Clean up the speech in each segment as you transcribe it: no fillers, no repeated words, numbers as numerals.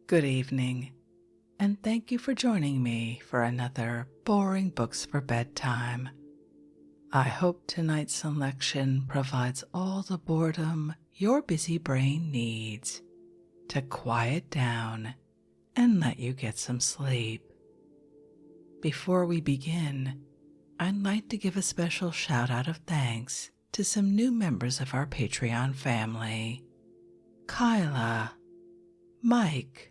Good evening, and thank you for joining me for another Boring Books for Bedtime. I hope tonight's selection provides all the boredom your busy brain needs to quiet down and let you get some sleep. Before we begin, I'd like to give a special shout out of thanks to some new members of our Patreon family: Kyla, Mike,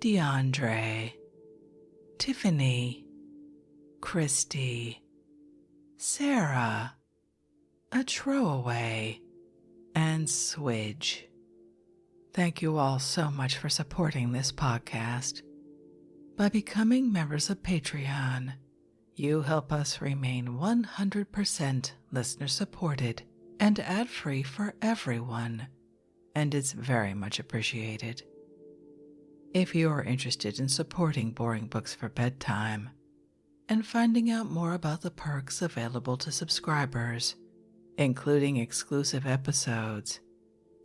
DeAndre, Tiffany, Christy, Sarah, A Throwaway, and Swidge. Thank you all so much for supporting this podcast. By becoming members of Patreon, you help us remain 100% listener supported and ad-free for everyone, and it's very much appreciated. If you are interested in supporting Boring Books for Bedtime and finding out more about the perks available to subscribers, including exclusive episodes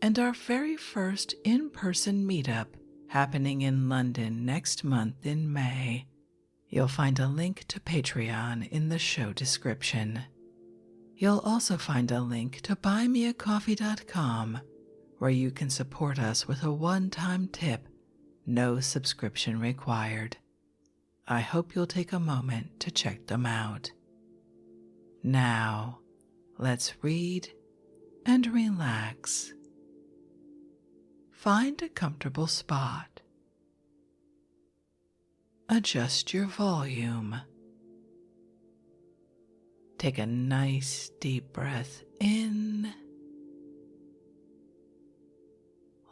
and our very first in-person meetup happening in London next month in May, you'll find a link to Patreon in the show description. You'll also find a link to buymeacoffee.com, where you can support us with a one-time tip, no subscription required. I hope you'll take a moment to check them out. Now, let's read and relax. Find a comfortable spot. Adjust your volume. Take a nice deep breath in.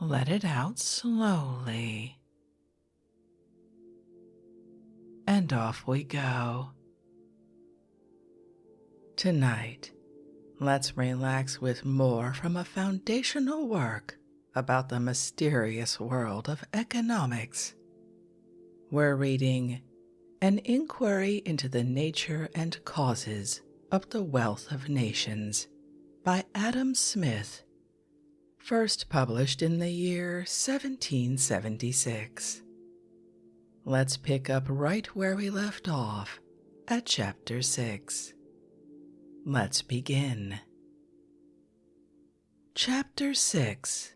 Let it out slowly. And off we go. Tonight, let's relax with more from a foundational work about the mysterious world of economics. We're reading An Inquiry into the Nature and Causes of the Wealth of Nations by Adam Smith, first published in the year 1776. Let's pick up right where we left off at Chapter 6. Let's begin. Chapter 6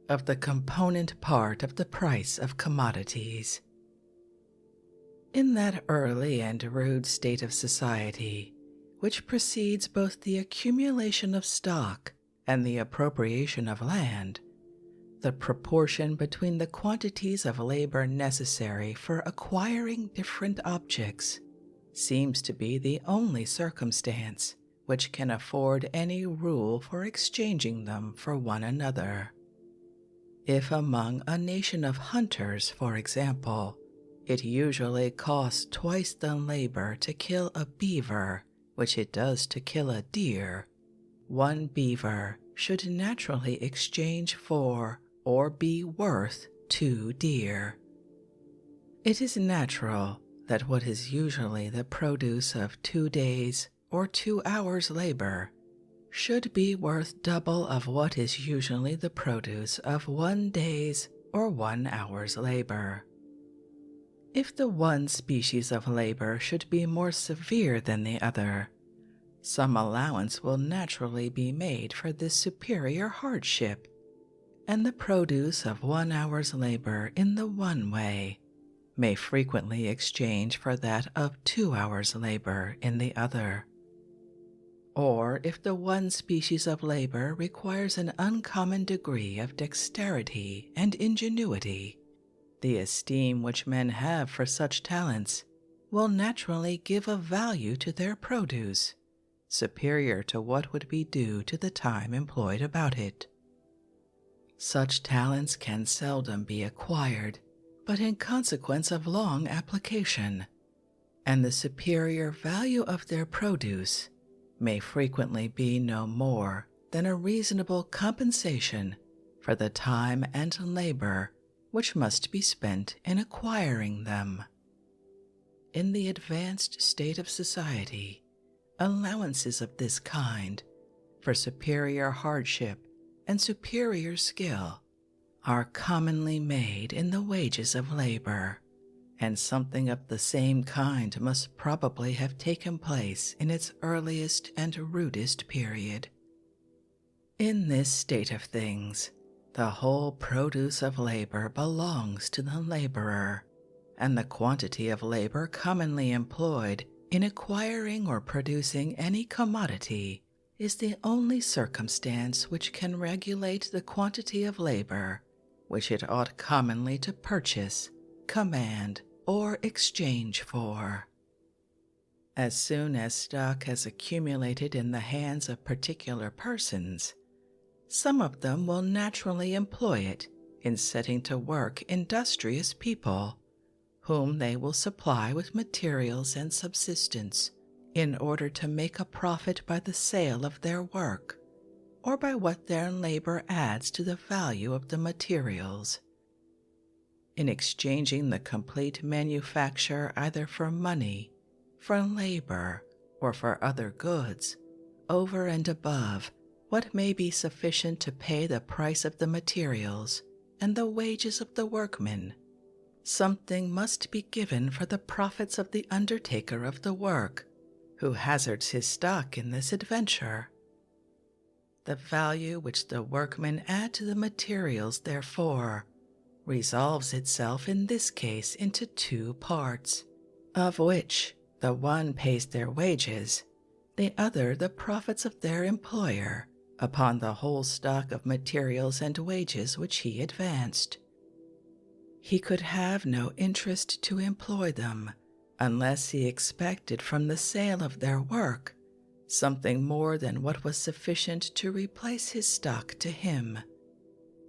of the component part of the price of commodities. In that early and rude state of society which precedes both the accumulation of stock and the appropriation of land, the proportion between the quantities of labor necessary for acquiring different objects seems to be the only circumstance which can afford any rule for exchanging them for one another. If among a nation of hunters, for example, it usually costs twice the labor to kill a beaver which it does to kill a deer, one beaver should naturally exchange for or be worth 2 deer. It is natural that what is usually the produce of 2 days or 2 hours' labor should be worth double of what is usually the produce of 1 day's or 1 hour's labor. If the one species of labor should be more severe than the other, some allowance will naturally be made for this superior hardship, and the produce of 1 hour's labor in the one way may frequently exchange for that of 2 hours' labor in the other. Or if the one species of labor requires an uncommon degree of dexterity and ingenuity, the esteem which men have for such talents will naturally give a value to their produce superior to what would be due to the time employed about it. Such talents can seldom be acquired but in consequence of long application, and the superior value of their produce may frequently be no more than a reasonable compensation for the time and labor which must be spent in acquiring them. In the advanced state of society, allowances of this kind for superior hardship and superior skill are commonly made in the wages of labor, and something of the same kind must probably have taken place in its earliest and rudest period. In this state of things, the whole produce of labor belongs to the laborer, and the quantity of labor commonly employed in acquiring or producing any commodity is the only circumstance which can regulate the quantity of labor which it ought commonly to purchase, command, or exchange for. As soon as stock has accumulated in the hands of particular persons, some of them will naturally employ it in setting to work industrious people, whom they will supply with materials and subsistence in order to make a profit by the sale of their work, or by what their labor adds to the value of the materials. In exchanging the complete manufacture either for money, for labor, or for other goods, over and above what may be sufficient to pay the price of the materials and the wages of the workmen, something must be given for the profits of the undertaker of the work, who hazards his stock in this adventure. The value which the workmen add to the materials, therefore, resolves itself in this case into two parts, of which the one pays their wages, the other the profits of their employer upon the whole stock of materials and wages which he advanced. He could have no interest to employ them unless he expected from the sale of their work something more than what was sufficient to replace his stock to him,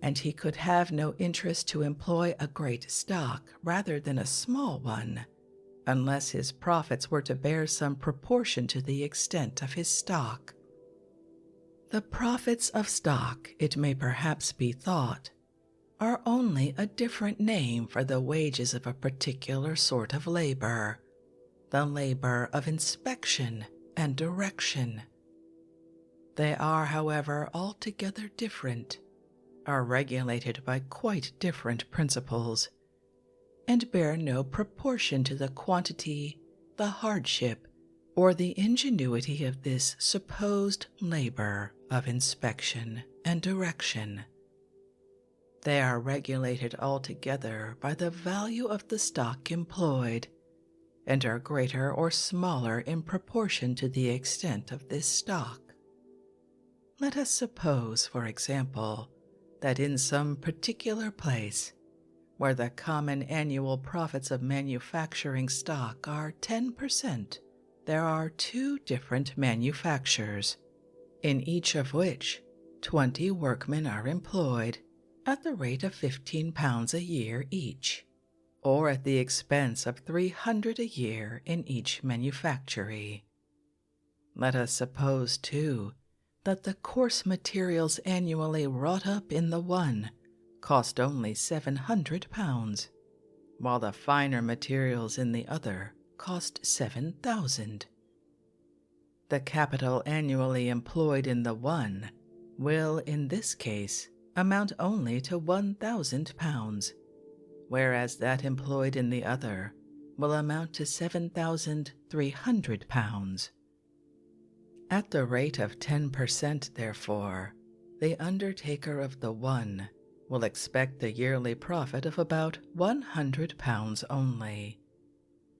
and he could have no interest to employ a great stock rather than a small one, unless his profits were to bear some proportion to the extent of his stock. The profits of stock, it may perhaps be thought, are only a different name for the wages of a particular sort of labor, the labor of inspection and direction. They are, however, altogether different, are regulated by quite different principles, and bear no proportion to the quantity, the hardship, or the ingenuity of this supposed labor of inspection and direction. They are regulated altogether by the value of the stock employed, and are greater or smaller in proportion to the extent of this stock. Let us suppose, for example, that in some particular place, where the common annual profits of manufacturing stock are 10%, there are 2 different manufactures, in each of which 20 workmen are employed at the rate of £15 a year each, or at the expense of £300 a year in each manufactory. Let us suppose, too, that the coarse materials annually wrought up in the one cost only £700, while the finer materials in the other cost 7,000. The capital annually employed in the one will, in this case, amount only to £1,000, whereas that employed in the other will amount to £7,300. At the rate of 10%, therefore, the undertaker of the one will expect the yearly profit of about £100 only,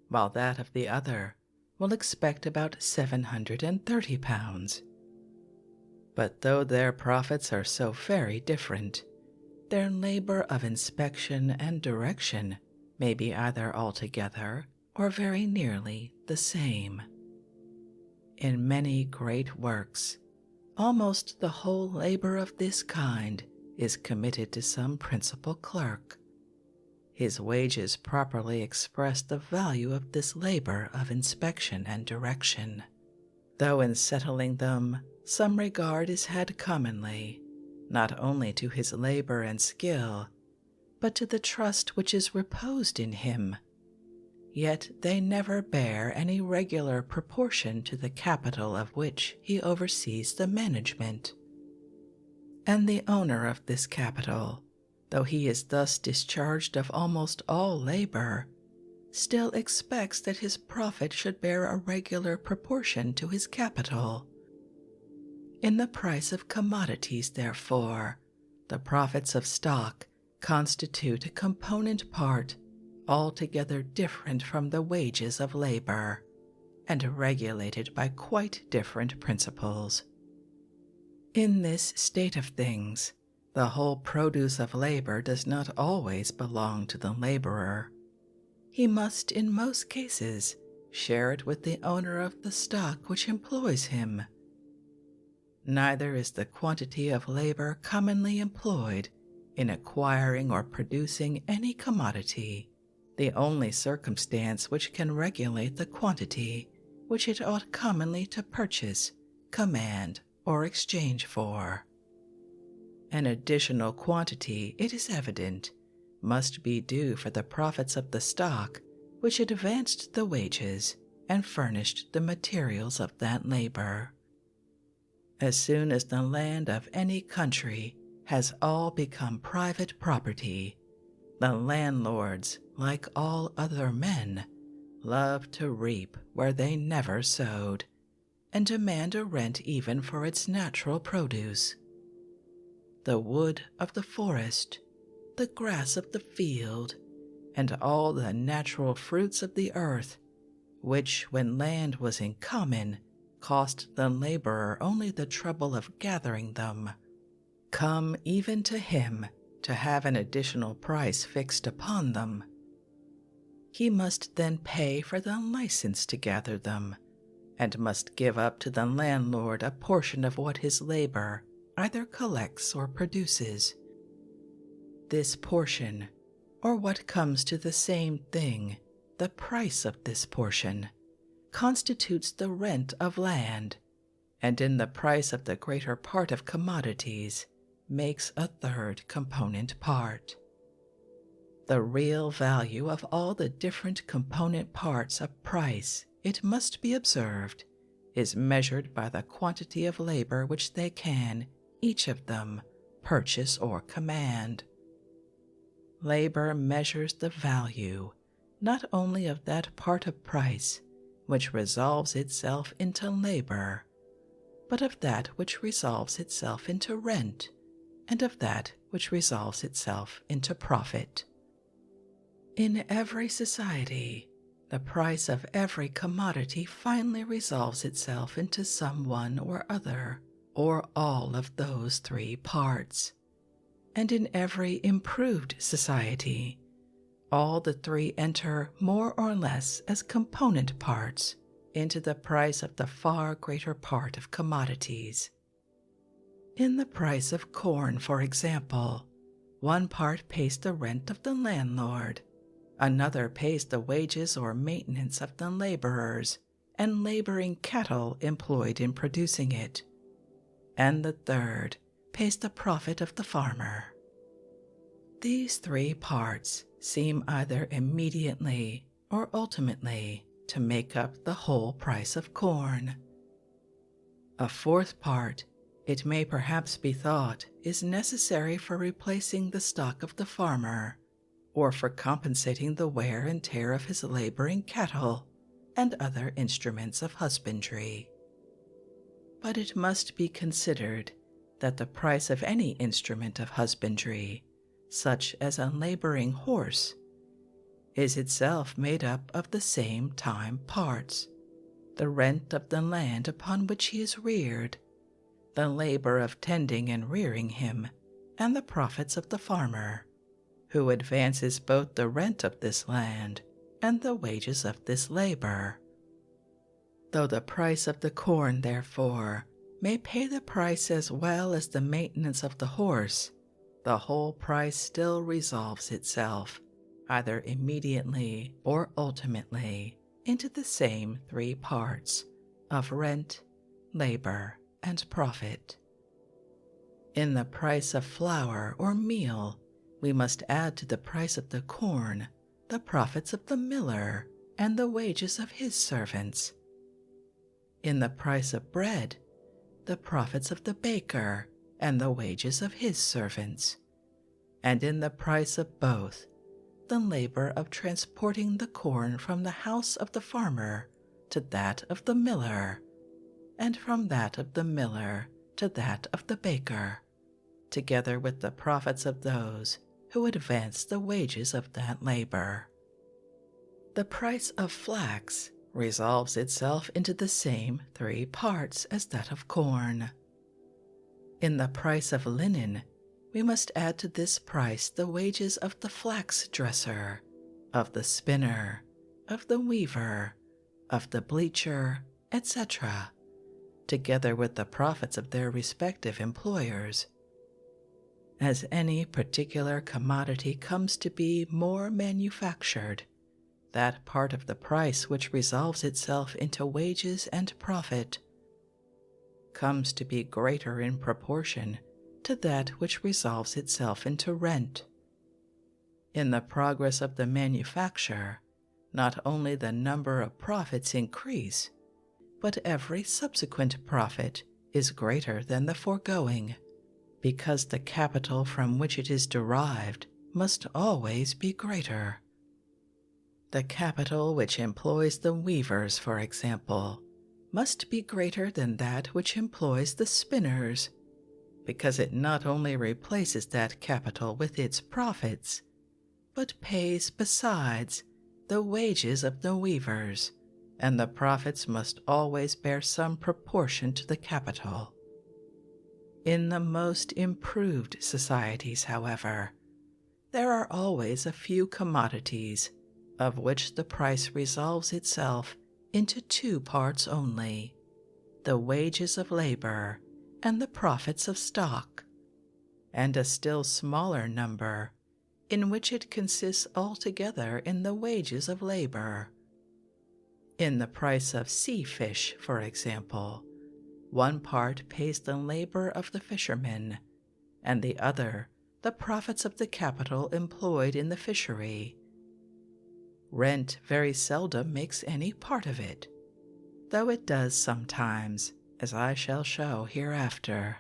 while that of the other will expect about £730. But though their profits are so very different, their labor of inspection and direction may be either altogether or very nearly the same. In many great works, almost the whole labor of this kind is committed to some principal clerk. His wages properly express the value of this labor of inspection and direction, though in settling them some regard is had commonly, not only to his labor and skill, but to the trust which is reposed in him. Yet they never bear any regular proportion to the capital of which he oversees the management. And the owner of this capital, though he is thus discharged of almost all labor, still expects that his profit should bear a regular proportion to his capital. In the price of commodities, therefore, the profits of stock constitute a component part altogether different from the wages of labor, and regulated by quite different principles. In this state of things, the whole produce of labor does not always belong to the laborer. He must, in most cases, share it with the owner of the stock which employs him. Neither is the quantity of labor commonly employed in acquiring or producing any commodity the only circumstance which can regulate the quantity which it ought commonly to purchase, command, or exchange for. An additional quantity, it is evident, must be due for the profits of the stock which advanced the wages and furnished the materials of that labor. As soon as the land of any country has all become private property, the landlords, like all other men, love to reap where they never sowed, and demand a rent even for its natural produce. The wood of the forest, the grass of the field, and all the natural fruits of the earth, which, when land was in common, cost the laborer only the trouble of gathering them, come even to him to have an additional price fixed upon them. He must then pay for the license to gather them, and must give up to the landlord a portion of what his labor either collects or produces. This portion, or what comes to the same thing, the price of this portion, constitutes the rent of land, and in the price of the greater part of commodities makes a third component part. The real value of all the different component parts of price, it must be observed, is measured by the quantity of labor which they can, each of them, purchase or command. Labor measures the value, not only of that part of price which resolves itself into labor, but of that which resolves itself into rent, and of that which resolves itself into profit. In every society, the price of every commodity finally resolves itself into some one or other, or all of those three parts. And in every improved society, all the three enter more or less as component parts into the price of the far greater part of commodities. In the price of corn, for example, one part pays the rent of the landlord, another pays the wages or maintenance of the laborers and laboring cattle employed in producing it, and the third pays the profit of the farmer. These three parts seem either immediately or ultimately to make up the whole price of corn. A fourth part, it may perhaps be thought, is necessary for replacing the stock of the farmer, or for compensating the wear and tear of his laboring cattle and other instruments of husbandry. But it must be considered that the price of any instrument of husbandry, such as a laboring horse, is itself made up of the same time parts: the rent of the land upon which he is reared, the labor of tending and rearing him, and the profits of the farmer, who advances both the rent of this land and the wages of this labor. Though the price of the corn, therefore, may pay the price as well as the maintenance of the horse, the whole price still resolves itself, either immediately or ultimately, into the same three parts of rent, labor, and profit. In the price of flour or meal, we must add to the price of the corn the profits of the miller and the wages of his servants. In the price of bread, the profits of the baker and the wages of his servants. and in the price of both, the labor of transporting the corn from the house of the farmer to that of the miller, and from that of the miller to that of the baker, together with the profits of those who advance the wages of that labor. The price of flax resolves itself into the same 3 parts as that of corn. In the price of linen, we must add to this price the wages of the flax dresser, of the spinner, of the weaver, of the bleacher, etc., together with the profits of their respective employers. As any particular commodity comes to be more manufactured, that part of the price which resolves itself into wages and profit comes to be greater in proportion to that which resolves itself into rent. In the progress of the manufacture, not only the number of profits increase, but every subsequent profit is greater than the foregoing, because the capital from which it is derived must always be greater. The capital which employs the weavers, for example, must be greater than that which employs the spinners, because it not only replaces that capital with its profits, but pays besides the wages of the weavers, and the profits must always bear some proportion to the capital. In the most improved societies, however, there are always a few commodities of which the price resolves itself into 2 parts only, the wages of labor and the profits of stock, and a still smaller number in which it consists altogether in the wages of labor. In the price of sea fish, for example, 1 part pays the labor of the fishermen, and the other the profits of the capital employed in the fishery. Rent very seldom makes any part of it, though it does sometimes, as I shall show hereafter.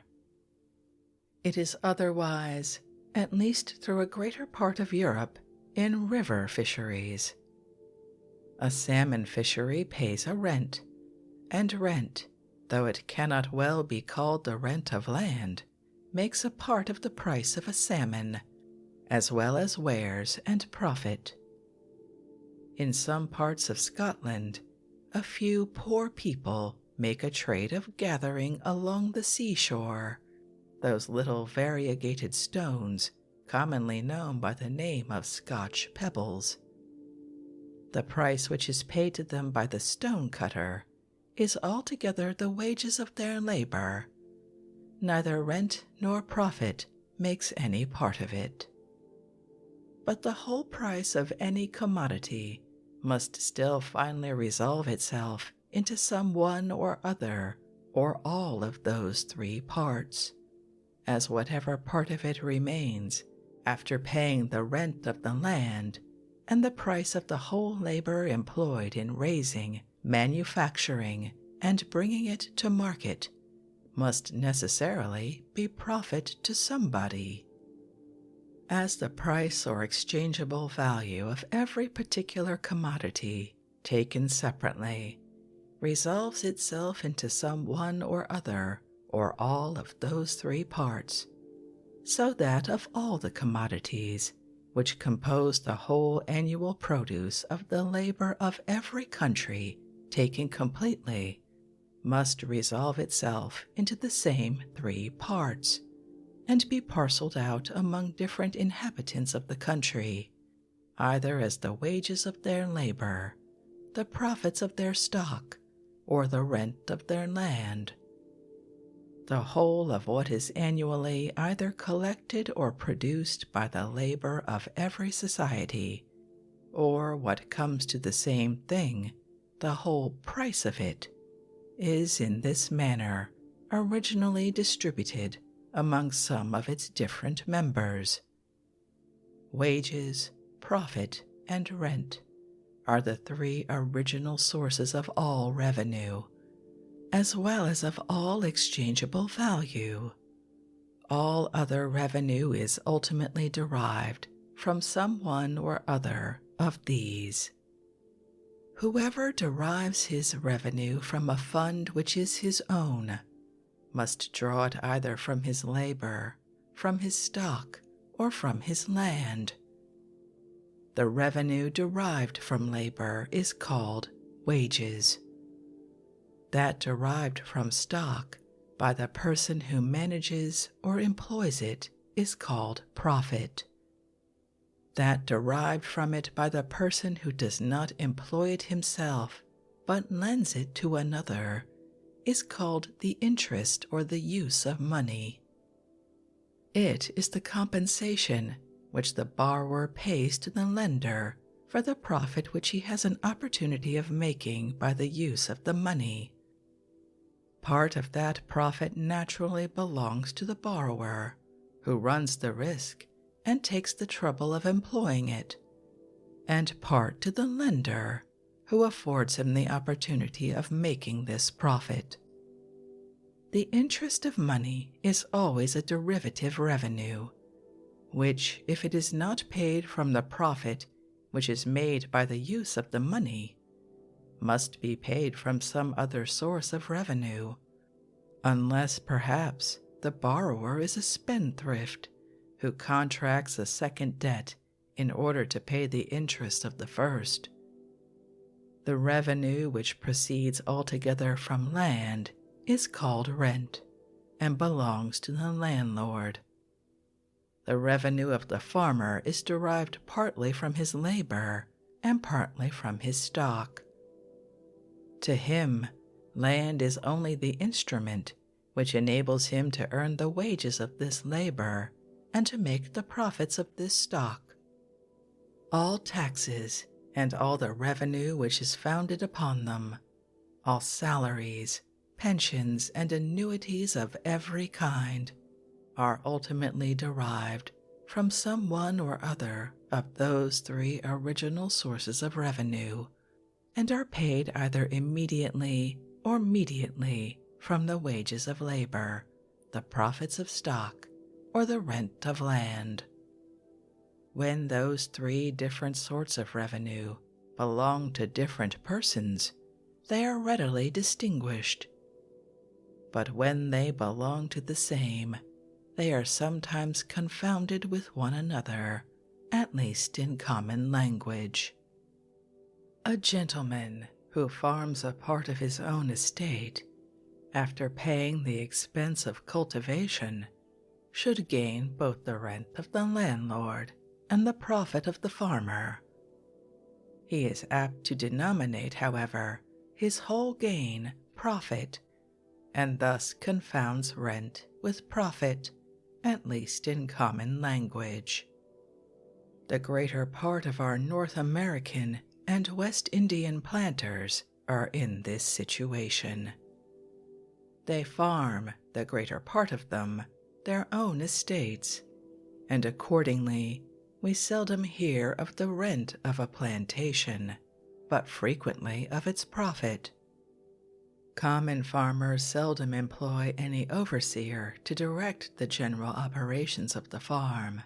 It is otherwise, at least through a greater part of Europe, in river fisheries. A salmon fishery pays a rent, and rent, though it cannot well be called the rent of land, makes a part of the price of a salmon, as well as wares and profit. In some parts of Scotland, a few poor people make a trade of gathering along the seashore those little variegated stones commonly known by the name of Scotch pebbles. The price which is paid to them by the stone cutter is altogether the wages of their labor. Neither rent nor profit makes any part of it. But the whole price of any commodity must still finally resolve itself into some one or other or all of those 3 parts, as whatever part of it remains after paying the rent of the land and the price of the whole labor employed in raising, manufacturing, and bringing it to market must necessarily be profit to somebody. As the price or exchangeable value of every particular commodity, taken separately, resolves itself into some one or other or all of those 3 parts, so that of all the commodities which compose the whole annual produce of the labor of every country, taken completely, must resolve itself into the same 3 parts, and be parceled out among different inhabitants of the country, either as the wages of their labor, the profits of their stock, or the rent of their land. The whole of what is annually either collected or produced by the labor of every society, or what comes to the same thing, the whole price of it, is in this manner originally distributed among some of its different members. Wages, profit, and rent are the 3 original sources of all revenue, as well as of all exchangeable value. All other revenue is ultimately derived from some one or other of these. Whoever derives his revenue from a fund which is his own must draw it either from his labor, from his stock, or from his land. The revenue derived from labor is called wages. That derived from stock by the person who manages or employs it is called profit. That derived from it by the person who does not employ it himself but lends it to another is called the interest or the use of money. It is the compensation which the borrower pays to the lender for the profit which he has an opportunity of making by the use of the money. Part of that profit naturally belongs to the borrower, who runs the risk and takes the trouble of employing it, and part to the lender, who affords him the opportunity of making this profit. The interest of money is always a derivative revenue, which, if it is not paid from the profit which is made by the use of the money, must be paid from some other source of revenue, unless perhaps the borrower is a spendthrift who contracts a second debt in order to pay the interest of the first. The revenue which proceeds altogether from land is called rent and belongs to the landlord. The revenue of the farmer is derived partly from his labor and partly from his stock. To him, land is only the instrument which enables him to earn the wages of this labor and to make the profits of this stock. All taxes and all the revenue which is founded upon them, all salaries, pensions, and annuities of every kind, are ultimately derived from some one or other of those three original sources of revenue, and are paid either immediately or mediately from the wages of labor, the profits of stock, or the rent of land. When those three different sorts of revenue belong to different persons, they are readily distinguished. But when they belong to the same, they are sometimes confounded with one another, at least in common language. A gentleman who farms a part of his own estate, after paying the expense of cultivation, should gain both the rent of the landlord and the profit of the farmer. He is apt to denominate, however, his whole gain profit, and thus confounds rent with profit, at least in common language. The greater part of our North American and West Indian planters are in this situation. They farm, the greater part of them, their own estates, and accordingly we seldom hear of the rent of a plantation, but frequently of its profit. Common farmers seldom employ any overseer to direct the general operations of the farm.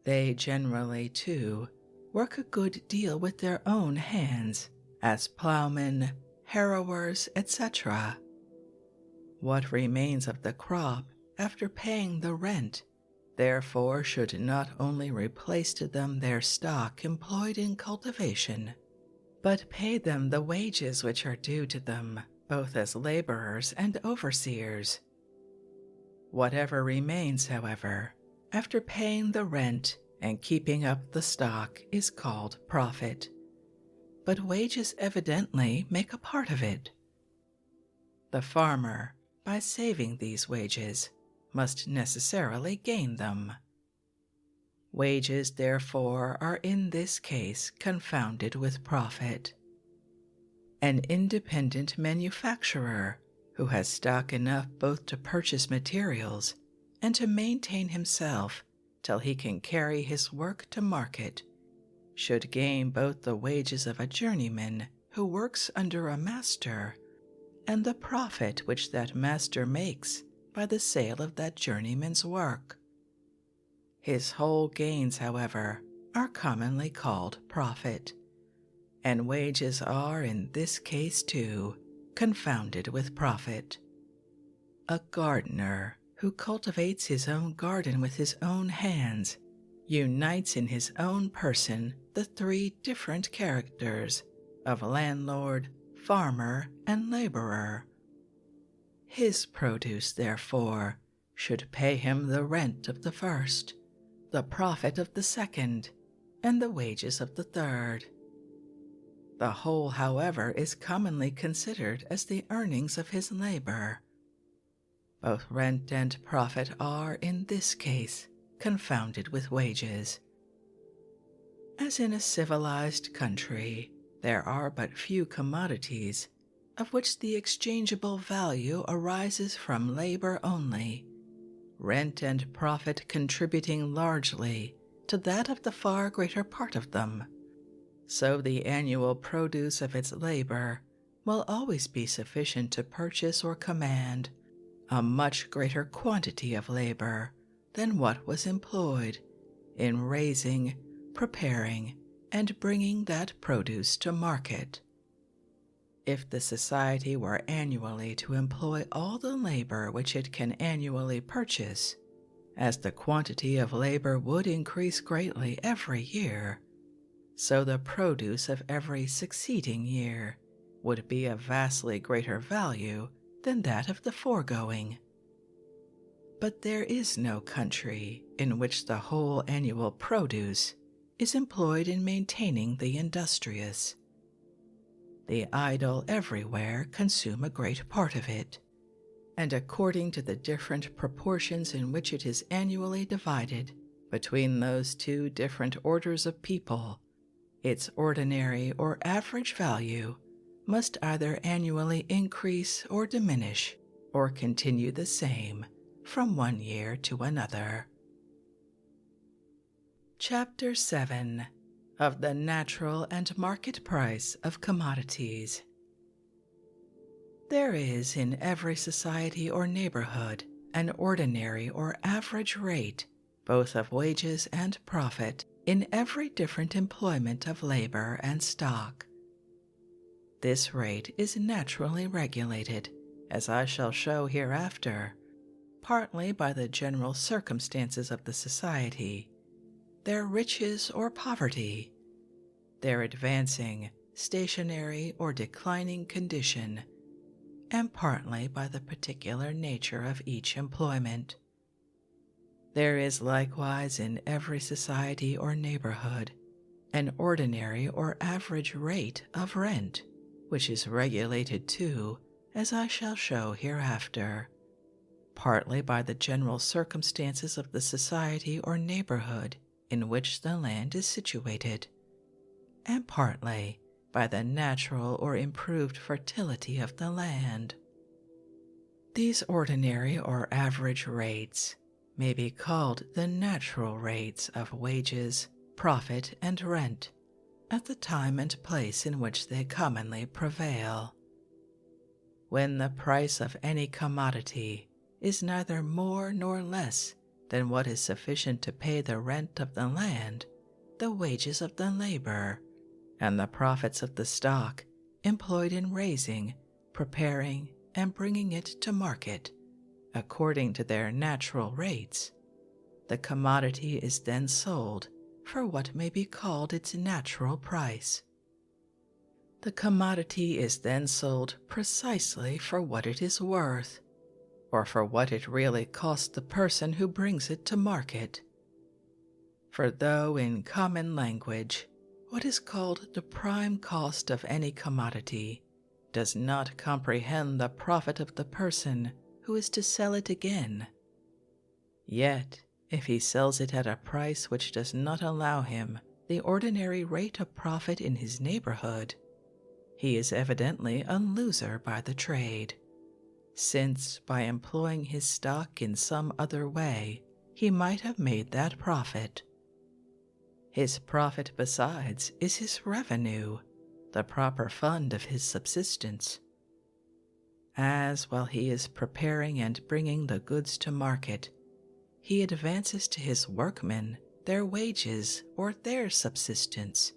They generally, too, work a good deal with their own hands, as plowmen, harrowers, etc. What remains of the crop after paying the rent, therefore, should not only replace to them their stock employed in cultivation, but pay them the wages which are due to them, both as laborers and overseers. Whatever remains, however, after paying the rent and keeping up the stock is called profit, but wages evidently make a part of it. The farmer, by saving these wages, must necessarily gain them. Wages, therefore, are in this case confounded with profit. An independent manufacturer, who has stock enough both to purchase materials and to maintain himself till he can carry his work to market, should gain both the wages of a journeyman who works under a master and the profit which that master makes by the sale of that journeyman's work. His whole gains, however, are commonly called profit, and wages are, in this case too, confounded with profit. A gardener who cultivates his own garden with his own hands unites in his own person the three different characters of landlord, farmer, and laborer. His produce, therefore, should pay him the rent of the first, the profit of the second, and the wages of the third. The whole, however, is commonly considered as the earnings of his labor. Both rent and profit are, in this case, confounded with wages. As in a civilized country, there are but few commodities of which the exchangeable value arises from labor only, rent and profit contributing largely to that of the far greater part of them. So the annual produce of its labor will always be sufficient to purchase or command a much greater quantity of labor than what was employed in raising, preparing, and bringing that produce to market. If the society were annually to employ all the labor which it can annually purchase, as the quantity of labor would increase greatly every year, so the produce of every succeeding year would be of vastly greater value than that of the foregoing. But there is no country in which the whole annual produce is employed in maintaining the industrious. The idle everywhere consume a great part of it, and according to the different proportions in which it is annually divided between those two different orders of people, its ordinary or average value must either annually increase or diminish, or continue the same from one year to another. Chapter 7 of the Natural and Market Price of Commodities. There is in every society or neighborhood an ordinary or average rate, both of wages and profit, in every different employment of labor and stock. This rate is naturally regulated, as I shall show hereafter, partly by the general circumstances of the society, their riches or poverty, their advancing, stationary, or declining condition, and partly by the particular nature of each employment. There is likewise in every society or neighborhood an ordinary or average rate of rent, which is regulated too, as I shall show hereafter, partly by the general circumstances of the society or neighborhood in which the land is situated, and partly by the natural or improved fertility of the land. These ordinary or average rates may be called the natural rates of wages, profit, and rent at the time and place in which they commonly prevail. When the price of any commodity is neither more nor less than what is sufficient to pay the rent of the land, the wages of the labor, and the profits of the stock employed in raising, preparing, and bringing it to market, according to their natural rates, the commodity is then sold for what may be called its natural price. The commodity is then sold precisely for what it is worth, or for what it really costs the person who brings it to market. For though in common language what is called the prime cost of any commodity does not comprehend the profit of the person who is to sell it again, yet if he sells it at a price which does not allow him the ordinary rate of profit in his neighborhood, he is evidently a loser by the trade, since by employing his stock in some other way he might have made that profit. His profit, besides, is his revenue, the proper fund of his subsistence. as while he is preparing and bringing the goods to market, he advances to his workmen their wages or their subsistence,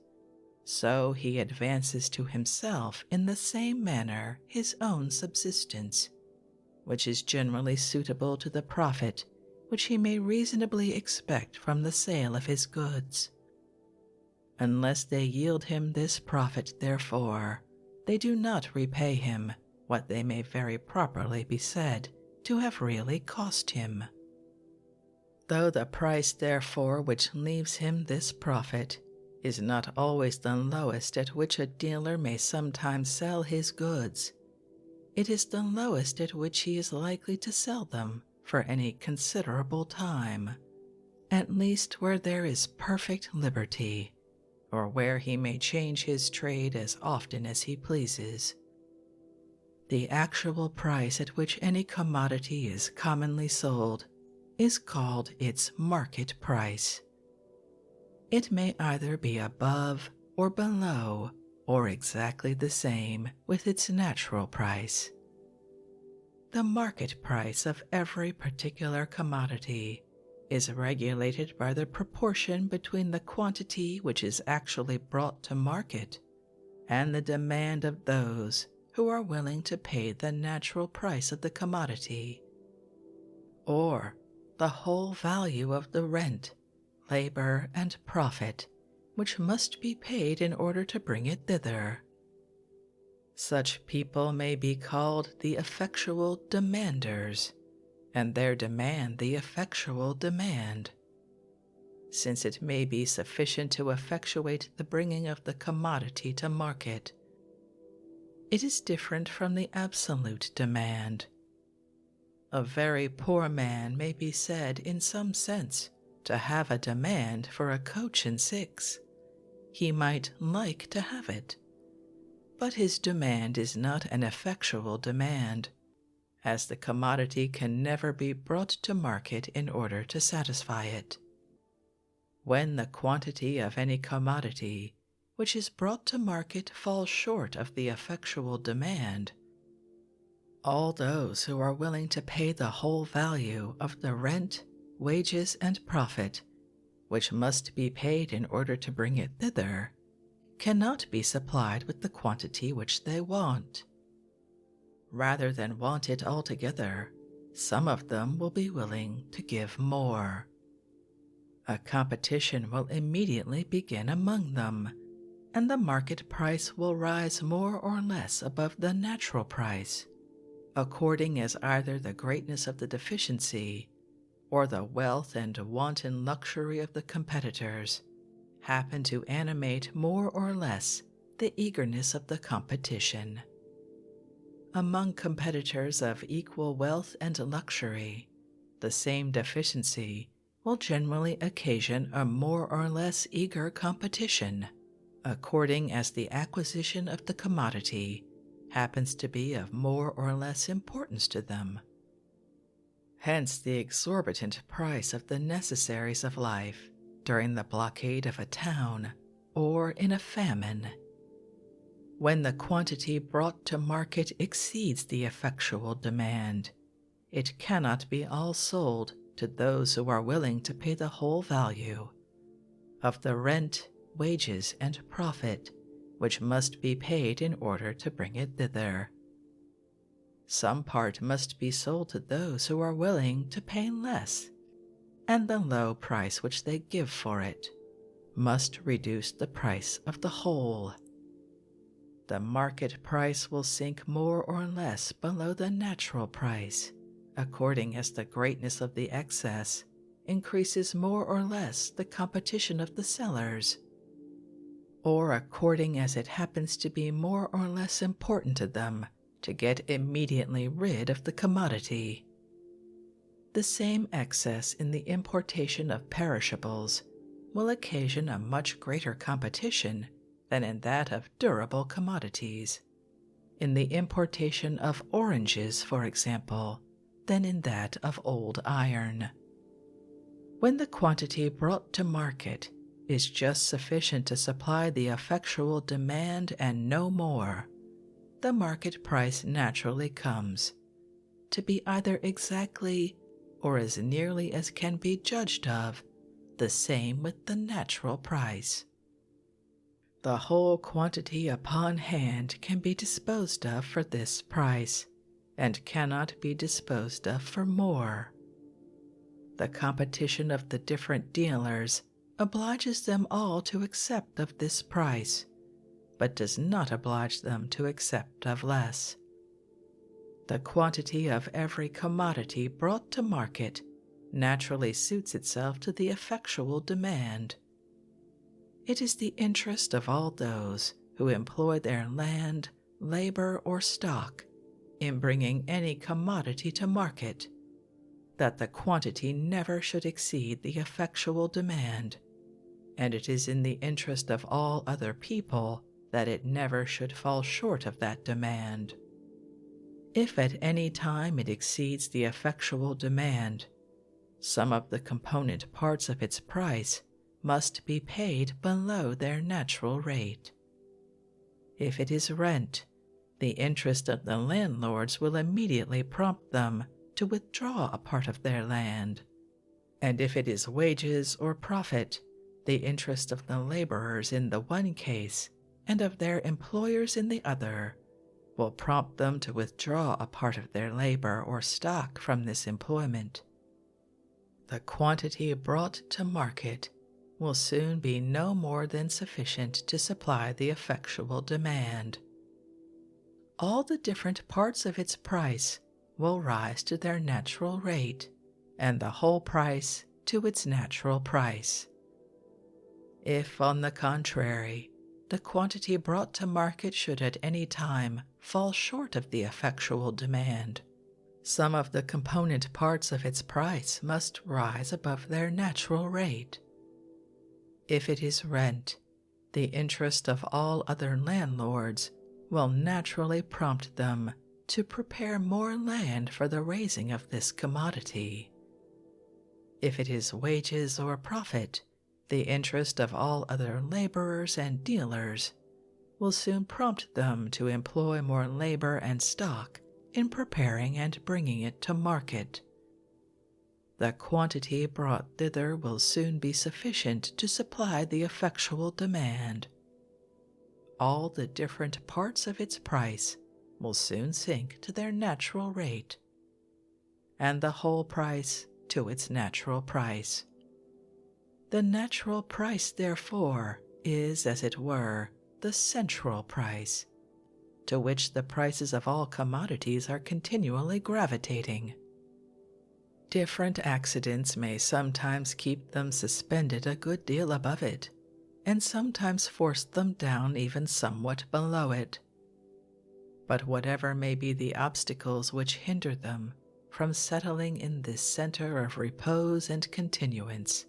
so he advances to himself in the same manner his own subsistence, which is generally suitable to the profit which he may reasonably expect from the sale of his goods. Unless they yield him this profit, therefore, they do not repay him what they may very properly be said to have really cost him. Though the price, therefore, which leaves him this profit is not always the lowest at which a dealer may sometimes sell his goods, it is the lowest at which he is likely to sell them for any considerable time, at least where there is perfect liberty, or where he may change his trade as often as he pleases. The actual price at which any commodity is commonly sold is called its market price. It may either be above or below or exactly the same with its natural price. The market price of every particular commodity is regulated by the proportion between the quantity which is actually brought to market and the demand of those who are willing to pay the natural price of the commodity, or the whole value of the rent, labor, and profit which must be paid in order to bring it thither. Such people may be called the effectual demanders, and their demand the effectual demand, since it may be sufficient to effectuate the bringing of the commodity to market. It is different from the absolute demand. A very poor man may be said, in some sense, to have a demand for a coach and six. He might like to have it, but his demand is not an effectual demand, as the commodity can never be brought to market in order to satisfy it. When the quantity of any commodity which is brought to market falls short of the effectual demand, all those who are willing to pay the whole value of the rent, wages, and profit, which must be paid in order to bring it thither, cannot be supplied with the quantity which they want. Rather than want it altogether, some of them will be willing to give more. A competition will immediately begin among them, and the market price will rise more or less above the natural price, according as either the greatness of the deficiency or the wealth and wanton luxury of the competitors happen to animate more or less the eagerness of the competition. Among competitors of equal wealth and luxury, the same deficiency will generally occasion a more or less eager competition, according as the acquisition of the commodity happens to be of more or less importance to them. Hence the exorbitant price of the necessaries of life during the blockade of a town or in a famine. When the quantity brought to market exceeds the effectual demand, it cannot be all sold to those who are willing to pay the whole value of the rent, wages, and profit which must be paid in order to bring it thither. Some part must be sold to those who are willing to pay less, and the low price which they give for it must reduce the price of the whole. The market price will sink more or less below the natural price, according as the greatness of the excess increases more or less the competition of the sellers, or according as it happens to be more or less important to them to get immediately rid of the commodity. The same excess in the importation of perishables will occasion a much greater competition than in that of durable commodities, in the importation of oranges, for example, than in that of old iron. When the quantity brought to market is just sufficient to supply the effectual demand and no more, the market price naturally comes to be either exactly, or as nearly as can be judged of, the same with the natural price. The whole quantity upon hand can be disposed of for this price, and cannot be disposed of for more. The competition of the different dealers obliges them all to accept of this price, but does not oblige them to accept of less. The quantity of every commodity brought to market naturally suits itself to the effectual demand. It is the interest of all those who employ their land, labor, or stock in bringing any commodity to market, that the quantity never should exceed the effectual demand, and it is in the interest of all other people that it never should fall short of that demand. If at any time it exceeds the effectual demand, some of the component parts of its price must be paid below their natural rate. If it is rent, the interest of the landlords will immediately prompt them to withdraw a part of their land, and if it is wages or profit, the interest of the laborers in the one case and of their employers in the other will prompt them to withdraw a part of their labor or stock from this employment. The quantity brought to market will soon be no more than sufficient to supply the effectual demand. All the different parts of its price will rise to their natural rate, and the whole price to its natural price. If, on the contrary, the quantity brought to market should at any time fall short of the effectual demand, some of the component parts of its price must rise above their natural rate. If it is rent, the interest of all other landlords will naturally prompt them to prepare more land for the raising of this commodity. If it is wages or profit, the interest of all other laborers and dealers will soon prompt them to employ more labor and stock in preparing and bringing it to market. The quantity brought thither will soon be sufficient to supply the effectual demand. All the different parts of its price will soon sink to their natural rate, and the whole price to its natural price. The natural price, therefore, is, as it were, the central price, to which the prices of all commodities are continually gravitating. Different accidents may sometimes keep them suspended a good deal above it, and sometimes force them down even somewhat below it. But whatever may be the obstacles which hinder them from settling in this center of repose and continuance,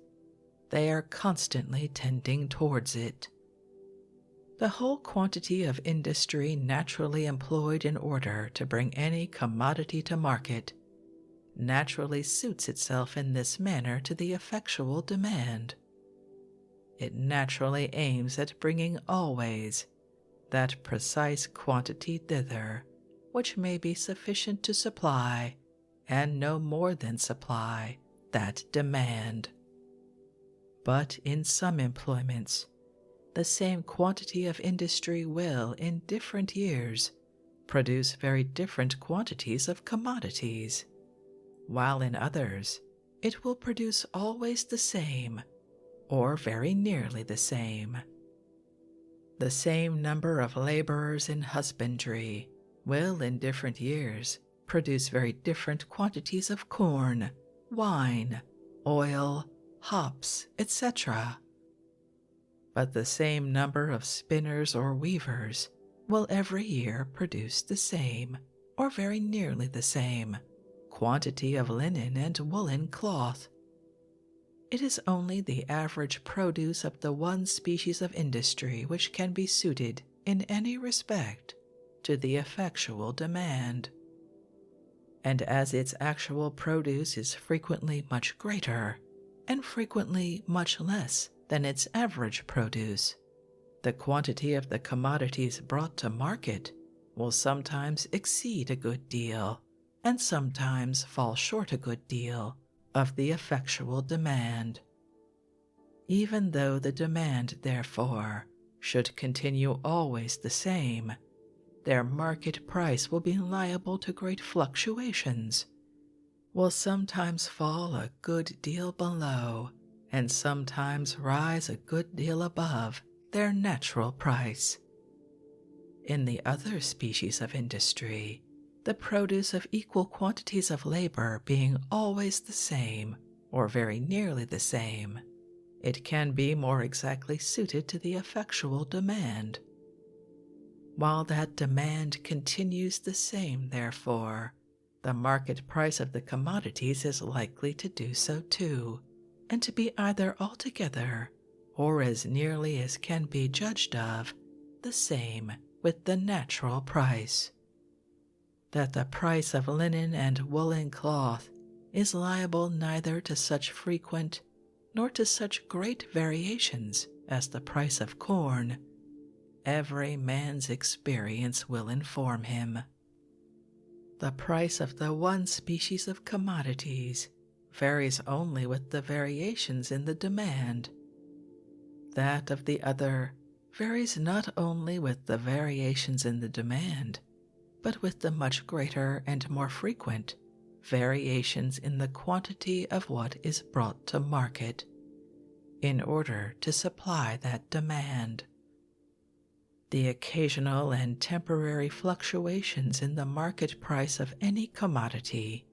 they are constantly tending towards it. The whole quantity of industry naturally employed in order to bring any commodity to market naturally suits itself in this manner to the effectual demand. It naturally aims at bringing always that precise quantity thither which may be sufficient to supply, and no more than supply, that demand. But in some employments, the same quantity of industry will, in different years, produce very different quantities of commodities, while in others it will produce always the same, or very nearly the same. The same number of laborers in husbandry will, in different years, produce very different quantities of corn, wine, oil, hops, etc. But the same number of spinners or weavers will every year produce the same, or very nearly the same, quantity of linen and woolen cloth. It is only the average produce of the one species of industry which can be suited, in any respect, to the effectual demand. And as its actual produce is frequently much greater, and frequently much less than its average produce, the quantity of the commodities brought to market will sometimes exceed a good deal, and sometimes fall short a good deal of the effectual demand. Even though the demand, therefore, should continue always the same, their market price will be liable to great fluctuations, will sometimes fall a good deal below, and sometimes rise a good deal above their natural price. In the other species of industry, the produce of equal quantities of labor being always the same, or very nearly the same, it can be more exactly suited to the effectual demand. While that demand continues the same, therefore, the market price of the commodities is likely to do so too, and to be either altogether, or as nearly as can be judged of, the same with the natural price. That the price of linen and woolen cloth is liable neither to such frequent nor to such great variations as the price of corn, every man's experience will inform him. The price of the one species of commodities varies only with the variations in the demand. That of the other varies not only with the variations in the demand, but with the much greater and more frequent variations in the quantity of what is brought to market, in order to supply that demand. The occasional and temporary fluctuations in the market price of any commodity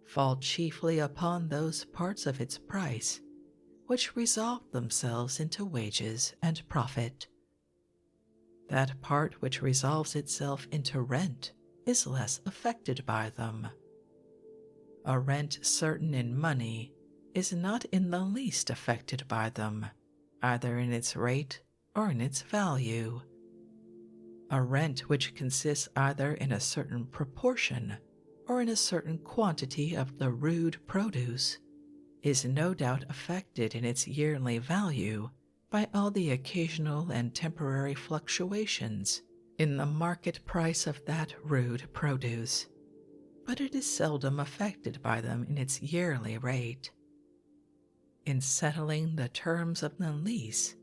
fall chiefly upon those parts of its price which resolve themselves into wages and profit. That part which resolves itself into rent is less affected by them. A rent certain in money is not in the least affected by them, either in its rate or in its value. A rent which consists either in a certain proportion or in a certain quantity of the rude produce is no doubt affected in its yearly value by all the occasional and temporary fluctuations in the market price of that rude produce, but it is seldom affected by them in its yearly rate. In settling the terms of the lease,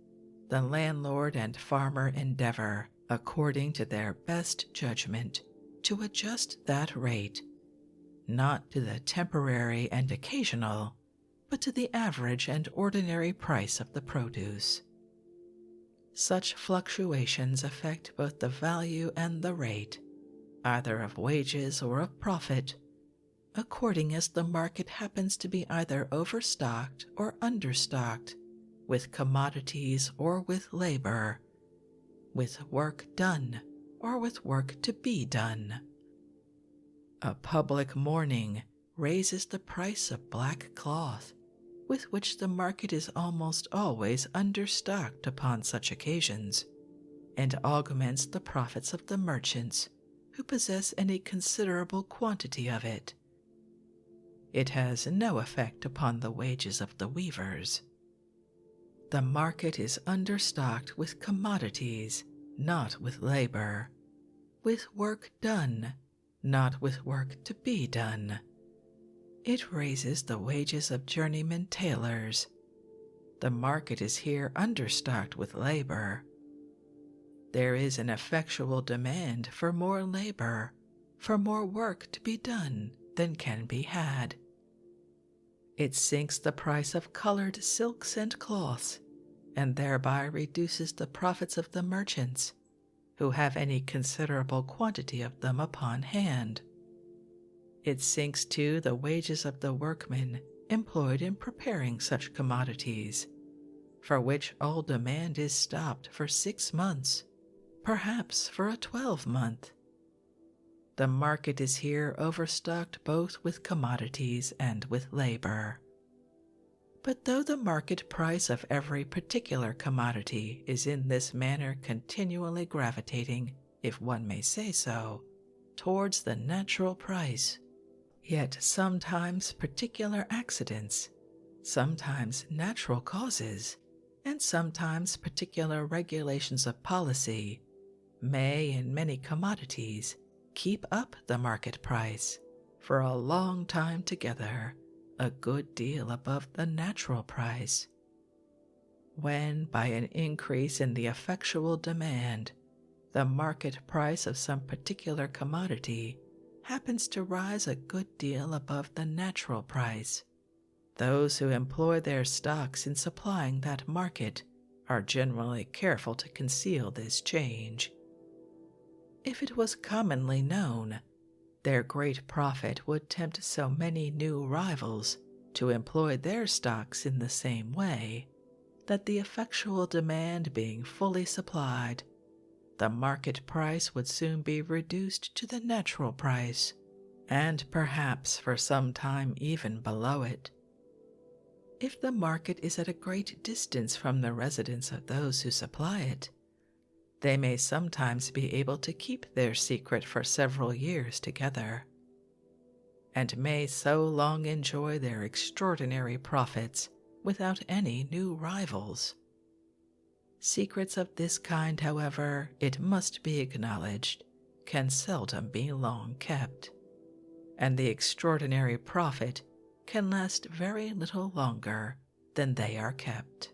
the landlord and farmer endeavor, according to their best judgment, to adjust that rate, not to the temporary and occasional, but to the average and ordinary price of the produce. Such fluctuations affect both the value and the rate, either of wages or of profit, according as the market happens to be either overstocked or understocked with commodities or with labor, with work done or with work to be done. A public mourning raises the price of black cloth, with which the market is almost always understocked upon such occasions, and augments the profits of the merchants who possess any considerable quantity of it. It has no effect upon the wages of the weavers. The market is understocked with commodities, not with labor, with work done, not with work to be done. It raises the wages of journeymen tailors. The market is here understocked with labor. There is an effectual demand for more labor, for more work to be done than can be had. It sinks the price of colored silks and cloths, and thereby reduces the profits of the merchants, who have any considerable quantity of them upon hand. It sinks too the wages of the workmen employed in preparing such commodities, for which all demand is stopped for 6 months, perhaps for a 12-month. The market is here overstocked both with commodities and with labor. But though the market price of every particular commodity is in this manner continually gravitating, if one may say so, towards the natural price, yet sometimes particular accidents, sometimes natural causes, and sometimes particular regulations of policy may, in many commodities, keep up the market price for a long time together, a good deal above the natural price. When, by an increase in the effectual demand, the market price of some particular commodity happens to rise a good deal above the natural price, those who employ their stocks in supplying that market are generally careful to conceal this change. If it was commonly known, their great profit would tempt so many new rivals to employ their stocks in the same way, that the effectual demand being fully supplied, the market price would soon be reduced to the natural price, and perhaps for some time even below it. If the market is at a great distance from the residence of those who supply it, they may sometimes be able to keep their secret for several years together, and may so long enjoy their extraordinary profits without any new rivals. Secrets of this kind, however, it must be acknowledged, can seldom be long kept, and the extraordinary profit can last very little longer than they are kept.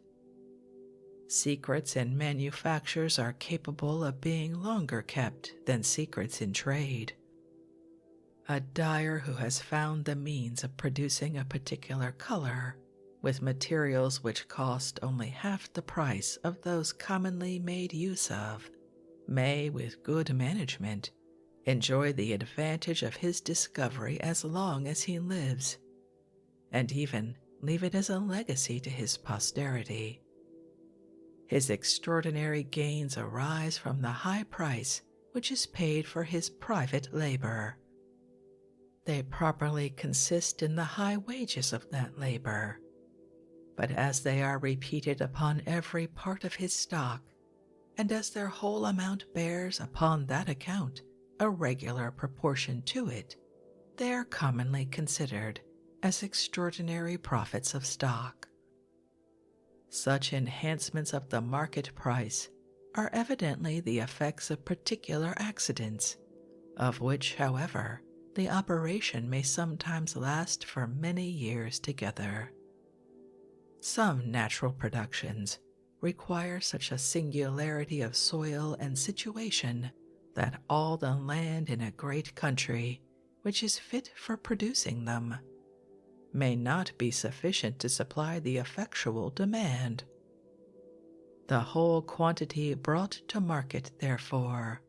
Secrets in manufactures are capable of being longer kept than secrets in trade. A dyer who has found the means of producing a particular color with materials which cost only half the price of those commonly made use of, may, with good management, enjoy the advantage of his discovery as long as he lives, and even leave it as a legacy to his posterity. His extraordinary gains arise from the high price which is paid for his private labor. They properly consist in the high wages of that labor, but as they are repeated upon every part of his stock, and as their whole amount bears upon that account a regular proportion to it, they are commonly considered as extraordinary profits of stock. Such enhancements of the market price are evidently the effects of particular accidents, of which, however, the operation may sometimes last for many years together. Some natural productions require such a singularity of soil and situation that all the land in a great country which is fit for producing them may not be sufficient to supply the effectual demand. The whole quantity brought to market, therefore,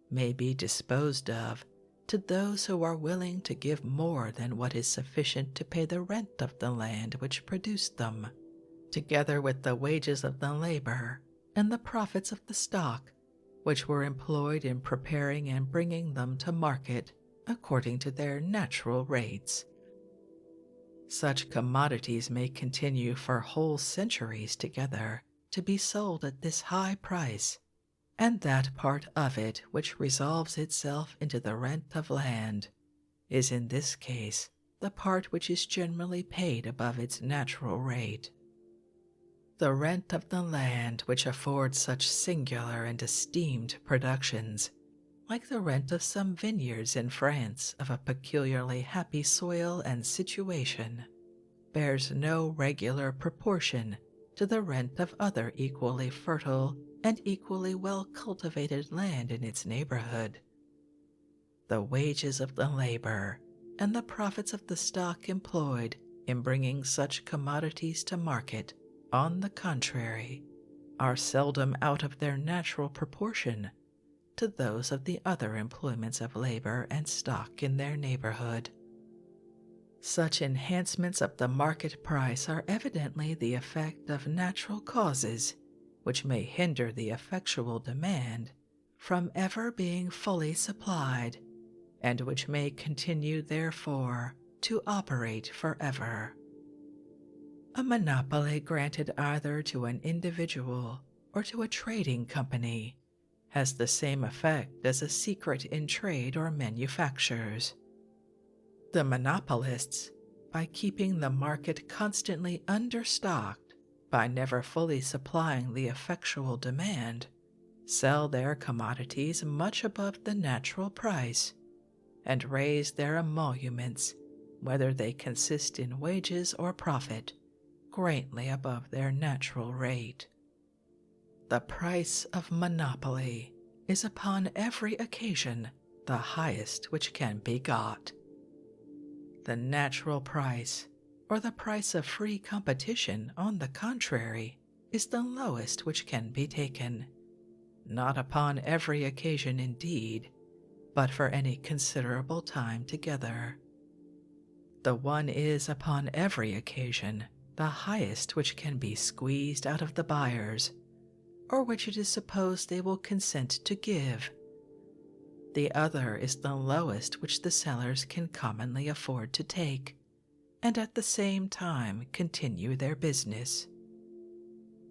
may be disposed of to those who are willing to give more than what is sufficient to pay the rent of the land which produced them, together with the wages of the labor and the profits of the stock which were employed in preparing and bringing them to market according to their natural rates. Such commodities may continue for whole centuries together to be sold at this high price, and that part of it which resolves itself into the rent of land is in this case the part which is generally paid above its natural rate. The rent of the land which affords such singular and esteemed productions, like the rent of some vineyards in France of a peculiarly happy soil and situation, bears no regular proportion to the rent of other equally fertile and equally well cultivated land in its neighborhood. The wages of the labor and the profits of the stock employed in bringing such commodities to market, on the contrary, are seldom out of their natural proportion to those of the other employments of labor and stock in their neighborhood. Such enhancements of the market price are evidently the effect of natural causes which may hinder the effectual demand from ever being fully supplied, and which may continue, therefore, to operate forever. A monopoly granted either to an individual or to a trading company has the same effect as a secret in trade or manufactures. The monopolists, by keeping the market constantly understocked, by never fully supplying the effectual demand, sell their commodities much above the natural price, and raise their emoluments, whether they consist in wages or profit, greatly above their natural rate. The price of monopoly is upon every occasion the highest which can be got. The natural price, or the price of free competition, on the contrary, is the lowest which can be taken, not upon every occasion indeed, but for any considerable time together. The one is upon every occasion the highest which can be squeezed out of the buyers, or which it is supposed they will consent to give. The other is the lowest which the sellers can commonly afford to take, and at the same time continue their business.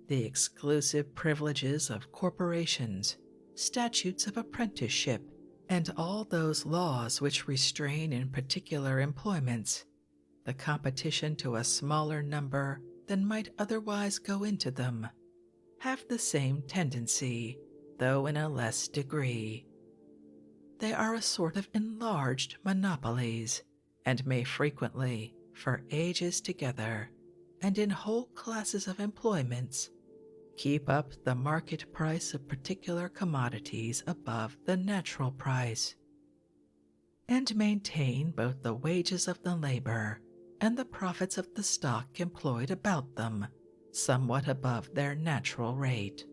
The exclusive privileges of corporations, statutes of apprenticeship, and all those laws which restrain in particular employments the competition to a smaller number than might otherwise go into them, have the same tendency, though in a less degree. They are a sort of enlarged monopolies, and may frequently, for ages together, and in whole classes of employments, keep up the market price of particular commodities above the natural price, and maintain both the wages of the labor and the profits of the stock employed about them somewhat above their natural rate.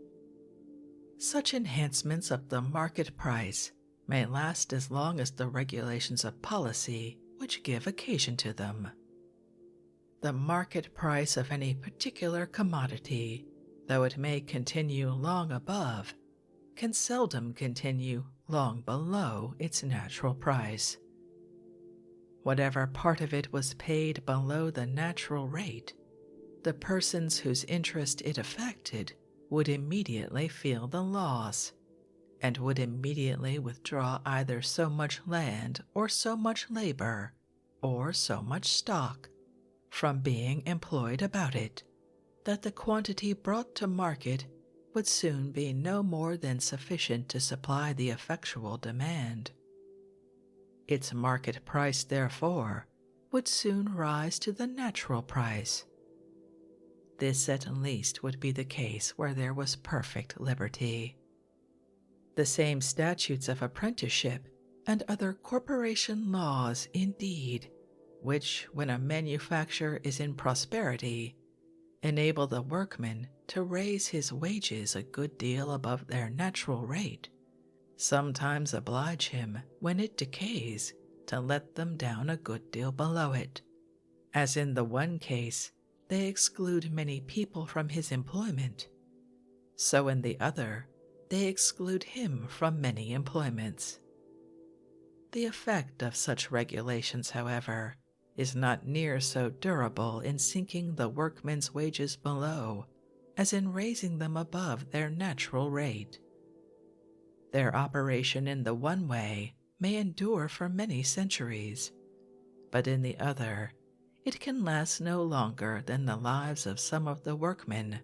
Such enhancements of the market price may last as long as the regulations of policy which give occasion to them. The market price of any particular commodity, though it may continue long above, can seldom continue long below its natural price. Whatever part of it was paid below the natural rate, the persons whose interest it affected would immediately feel the loss, and would immediately withdraw either so much land or so much labor or so much stock from being employed about it, that the quantity brought to market would soon be no more than sufficient to supply the effectual demand. Its market price, therefore, would soon rise to the natural price. This at least would be the case where there was perfect liberty. The same statutes of apprenticeship and other corporation laws, indeed, which, when a manufacture is in prosperity, enable the workman to raise his wages a good deal above their natural rate, sometimes oblige him, when it decays, to let them down a good deal below it. As in the one case, they exclude many people from his employment, so in the other, they exclude him from many employments. The effect of such regulations, however, is not near so durable in sinking the workmen's wages below as in raising them above their natural rate. Their operation in the one way may endure for many centuries, but in the other it can last no longer than the lives of some of the workmen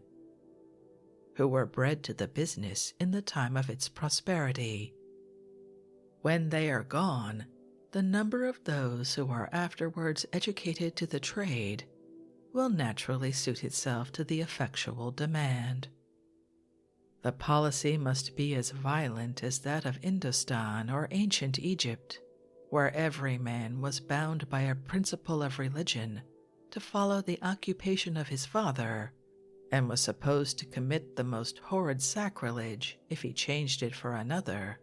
who were bred to the business in the time of its prosperity. When they are gone, the number of those who are afterwards educated to the trade will naturally suit itself to the effectual demand. The policy must be as violent as that of Indostan or ancient Egypt, where every man was bound by a principle of religion to follow the occupation of his father, and was supposed to commit the most horrid sacrilege if he changed it for another,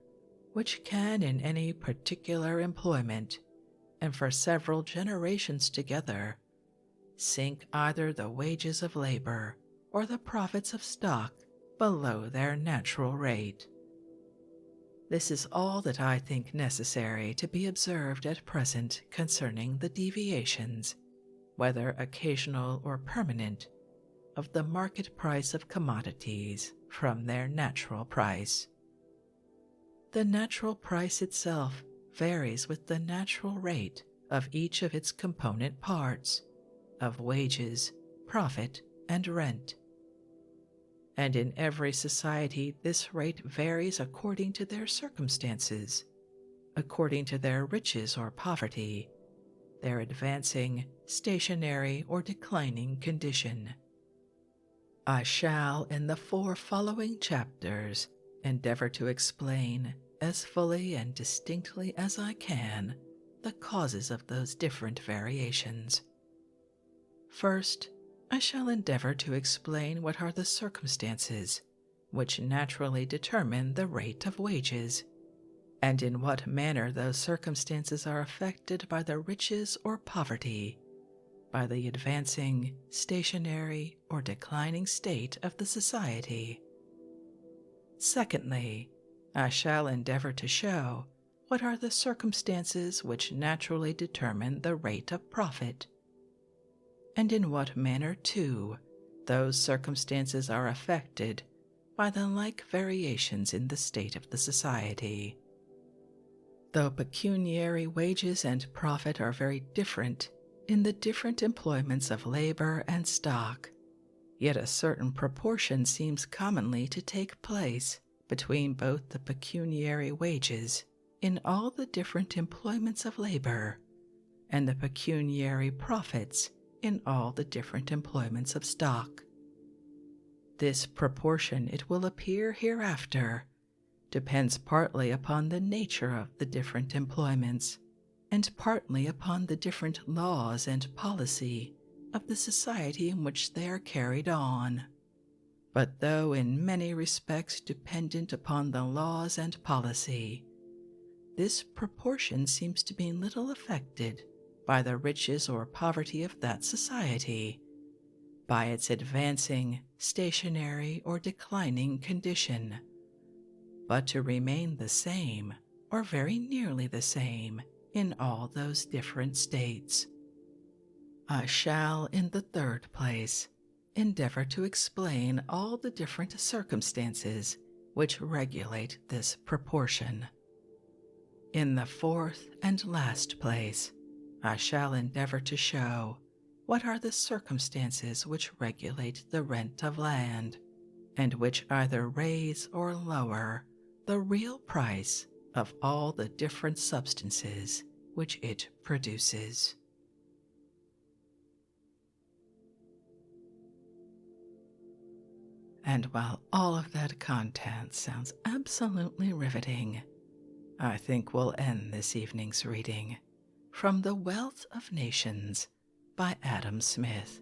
which can in any particular employment, and for several generations together, sink either the wages of labor or the profits of stock below their natural rate. This is all that I think necessary to be observed at present concerning the deviations, whether occasional or permanent, of the market price of commodities from their natural price. The natural price itself varies with the natural rate of each of its component parts, of wages, profit, and rent. and in every society this rate varies according to their circumstances, according to their riches or poverty, their advancing, stationary, or declining condition. I shall, in the 4 following chapters, endeavor to explain, as fully and distinctly as I can, the causes of those different variations. First, I shall endeavor to explain what are the circumstances which naturally determine the rate of wages, and in what manner those circumstances are affected by the riches or poverty, by the advancing, stationary, or declining state of the society. Secondly, I shall endeavor to show what are the circumstances which naturally determine the rate of profit, and in what manner, too, those circumstances are affected by the like variations in the state of the society. Though pecuniary wages and profit are very different in the different employments of labor and stock, yet a certain proportion seems commonly to take place between both the pecuniary wages in all the different employments of labor and the pecuniary profits in all the different employments of stock. This proportion, it will appear hereafter, depends partly upon the nature of the different employments, and partly upon the different laws and policy of the society in which they are carried on. But though in many respects dependent upon the laws and policy, this proportion seems to be little affected by the riches or poverty of that society, by its advancing, stationary, or declining condition, but to remain the same, or very nearly the same, in all those different states. I shall, in the 3rd place, endeavor to explain all the different circumstances which regulate this proportion. In the 4th and last place, I shall endeavor to show what are the circumstances which regulate the rent of land, and which either raise or lower the real price of all the different substances which it produces. And while all of that content sounds absolutely riveting, I think we'll end this evening's reading from The Wealth of Nations by Adam Smith,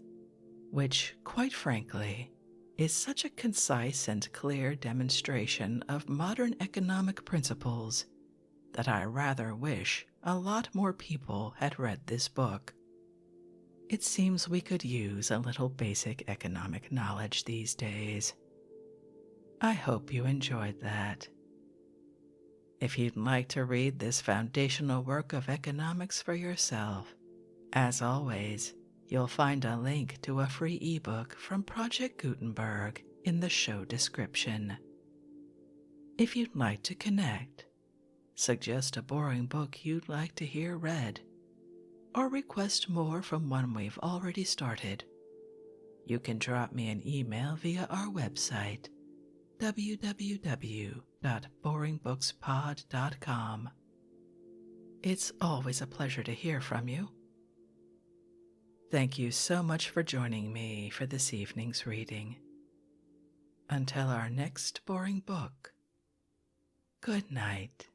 which, quite frankly, is such a concise and clear demonstration of modern economic principles that I rather wish a lot more people had read this book. It seems we could use a little basic economic knowledge these days. I hope you enjoyed that. If you'd like to read this foundational work of economics for yourself, as always, you'll find a link to a free ebook from Project Gutenberg in the show description. If you'd like to connect, suggest a boring book you'd like to hear read, or request more from one we've already started, you can drop me an email via our website, www.boringbookspod.com. It's always a pleasure to hear from you. Thank you so much for joining me for this evening's reading. Until our next boring book, good night.